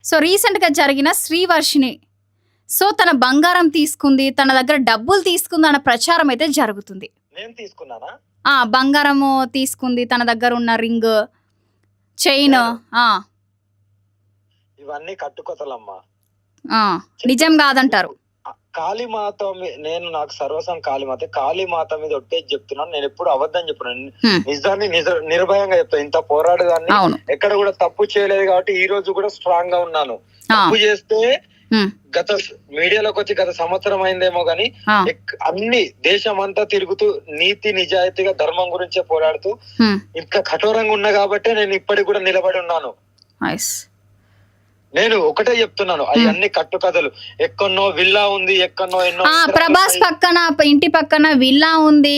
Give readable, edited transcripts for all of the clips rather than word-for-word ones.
So రీసెంట్‌గా జరిగిన Srivarshini. So తన బంగారం తీసుకుంది. తన దగ్గర డబ్బులు తీసుకుందన్న ప్రచారం అయితే జరుగుతుంది. నేను తీసుకున్నానా? బంగారము తీసుకుంది. తన దగ్గర ఉన్న రింగ్, చైన్. నేను ఆ! ఇవన్నీ కట్టుకథలమ్మా. ఆ! నిజం గాదంటారు. కాళీమాత నేను నాకు సర్వసం కాళీమాత. కాళీమాత మీద ఒట్టేసి చెప్తున్నాను. నేను ఎప్పుడు అబద్ధం చెప్పను. హ్మ్. నిజాన్ని నిర్భయంగా చెప్తాను. ఇంత పోరాడేదాన్ని అవును. ఎక్కడ కూడా తప్పు చేయలేదు కాబట్టి ఈ రోజు కూడా స్ట్రాంగ్ గా ఉన్నాను. ఆ! తప్పు చేస్తే హ్మ్. గత మీడియాలోకి వచ్చి గత సంవత్సరం అయిందేమో గానీ ఆ! అన్ని దేశం అంతా తిరుగుతూ నీతి నిజాయితీగా ధర్మం గురించే పోరాడుతూ హ్మ్. ఇంకా కఠోరంగా ఉన్నా కాబట్టి నేను ఇప్పటికి కూడా నిలబడి ఉన్నాను. నైస్. నేను ఒకటే చెప్తున్నాను, అవన్నీ కట్టుకథలు. ఎక్కడో విల్లా ఉంది, ఎక్కడో ఎన్నో ప్రభాస్ పక్కన ఇంటి పక్కన విల్లా ఉంది.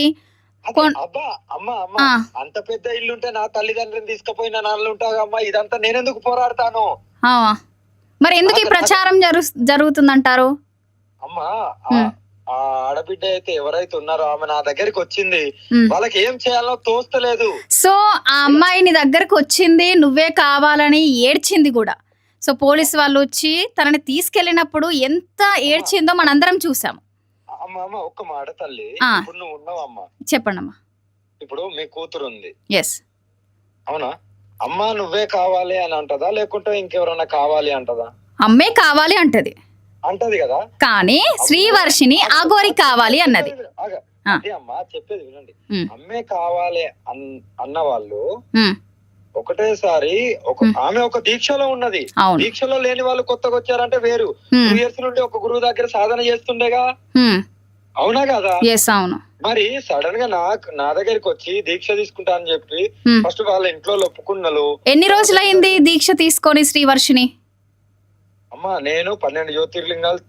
అబ్బా అమ్మా ఆ! అంత పెద్ద ఇల్లుంటే నా తల్లిదండ్రులను తీసుకుపోయిన నాళ్ళు ఉంటాగమ్మా. ఇదంతా నేనెందుకు పోరాడతాను ఆ! మరి ఎందుకు ఈ ప్రచారం జరుగుతుందంటారు? అమ్మా? హ్మ్. ఆ ఆడబిడ్డ అయితే ఎవరైతే ఉన్నారో ఆమె నా దగ్గరికి వచ్చింది. హ్మ్. వాళ్ళకి ఏం చేయాలో తోస్తలేదు. సో ఆ అమ్మాయి నీ దగ్గరకు వచ్చింది, నువ్వే కావాలని ఏడ్చింది కూడా. సో పోలీసు వాళ్ళు వచ్చి తనని తీసుకెళ్ళినప్పుడు ఎంత ఏడ్చిందో మనందరం చూసాము. అమ్మ ఒక్క మాట తల్లి, ఆ! ఇప్పుడు నువ్వు ఉన్నావమ్మా. చెప్పండమ్మా. ఇప్పుడు మీ కూతురు ఉంది, ఎస్. అవునా? అమ్మా నువ్వే కావాలి అని అంటదా, లేకుంటే ఇంకెవరన్నా కావాలి అంటదా? అమ్మే కావాలి అంటది. అంటది కదా. కానీ శ్రీవర్షిని అఘోరి కావాలి అన్నది. అదే అమ్మా చెప్పేది వినండి. హ్మ్. అమ్మే కావాలి అన్న వాళ్ళు హ్మ్. ఒకటేసారి ఆమె ఒక దీక్షలో ఉన్నది. అవును. దీక్షలో లేని వాళ్ళు కొత్తగా వచ్చారంటే వేరు. హ్మ్. 2 years నుండి ఒక గురువు దగ్గర సాధన చేస్తుండేగా, హ్మ్. అవునా కదా? ఎస్, అవును. మరి సడన్ గా నా దగ్గరికి వచ్చి దీక్ష తీసుకుంటా అని చెప్పి హ్మ్. ఫస్ట్ వాళ్ళ ఇంట్లో ఒప్పుకున్నలు. ఎన్ని రోజులైంది దీక్ష తీసుకొని శ్రీవర్షిని? అమ్మా నేను 12 జ్యోతిర్లింగాలు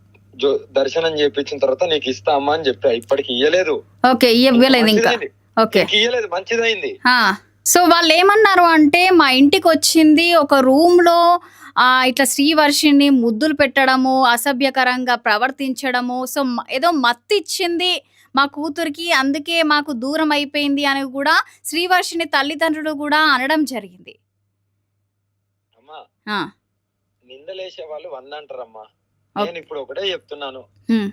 దర్శనం చేపించిన తర్వాత నీకు ఇస్తా అమ్మా అని చెప్పా. ఇప్పటికి ఇయ్యలేదు. ఓకే, ఇవ్వలేదు ఇంకా. మంచిదైంది. ఓకే. నీకు ఇయ్యలేదు, మంచిదైంది. సో వాళ్ళు ఏమన్నారు అంటే, మా ఇంటికి వచ్చింది, ఒక రూమ్ లో ఇట్లా శ్రీవర్షిని ముద్దులు పెట్టడము, అసభ్యకరంగా ప్రవర్తించడము, సో ఏదో మత్తు ఇచ్చింది మా కూతురికి, అందుకే మాకు దూరం అయిపోయింది అని కూడా శ్రీవర్షిని తల్లిదండ్రులు కూడా అనడం జరిగింది. అమ్మా ఆ! నిందలేసే వాళ్ళు 100 అంటారమ్మా. ఓకే. నేను ఇప్పుడు ఒకటే చెప్తున్నాను, హ్మ్.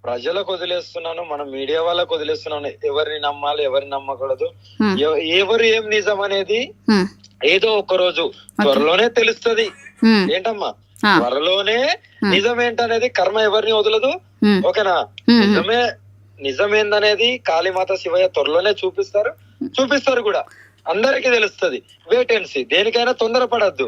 ప్రజలకు వదిలేస్తున్నాను, మనం మీడియా వాళ్ళకు వదిలేస్తున్నాను. ఎవరిని నమ్మాలి, ఎవరిని నమ్మకూడదు, హ్మ్. ఎవరు ఏం నిజం అనేది హ్మ్. ఏదో ఒక రోజు త్వరలోనే తెలుస్తది. హ్మ్. ఏంటమ్మా? ఆ! త్వరలోనే నిజం ఏంటనేది కర్మ ఎవరిని వదలదు. హ్మ్. ఓకేనా? హ్మ్. నిజమేందనేది కాళీమాత శివయ్య త్వరలోనే చూపిస్తారు కూడా. అందరికీ తెలుస్తది. Wait and see. దేనికైనా తొందరపడద్దు.